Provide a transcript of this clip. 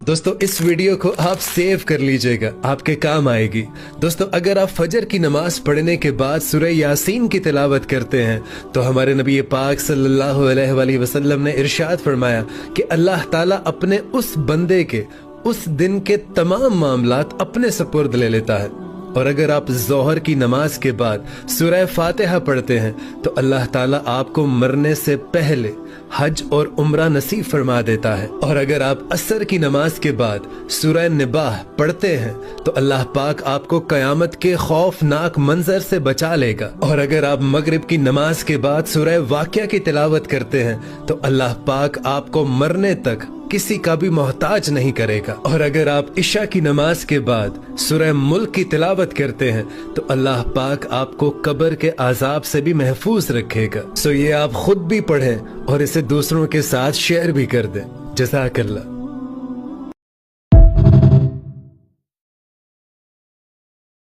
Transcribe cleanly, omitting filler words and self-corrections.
दोस्तों इस वीडियो को आप सेव कर लीजिएगा, आपके काम आएगी। दोस्तों अगर आप फजर की नमाज पढ़ने के बाद सूरह यासीन की तिलावत करते हैं तो हमारे नबी पाक सल्लल्लाहु अलैहि वसल्लम ने इरशाद फरमाया कि अल्लाह ताला अपने उस बंदे के उस दिन के तमाम मामलात अपने सपुर्द ले लेता है। और अगर आप ज़ोहर की नमाज के बाद सूरह फातिहा पढ़ते हैं तो अल्लाह ताला आपको मरने से पहले हज और उम्रा नसीब फरमा देता है। और अगर आप असर की नमाज के बाद सूरह निबाह पढ़ते हैं तो अल्लाह पाक आपको कयामत के खौफनाक मंजर से बचा लेगा। और अगर आप मगरिब की नमाज के बाद सूरह वाक़िया की तिलावत करते हैं तो अल्लाह पाक आपको मरने तक किसी का भी मोहताज नहीं करेगा। और अगर आप इशा की नमाज के बाद सूरह मुल्क की तिलावत करते हैं तो अल्लाह पाक आपको कब्र के आजाब से भी महफूज रखेगा। सो ये आप खुद भी पढ़ें और इसे दूसरों के साथ शेयर भी कर दें। जज़ाकल्लाह।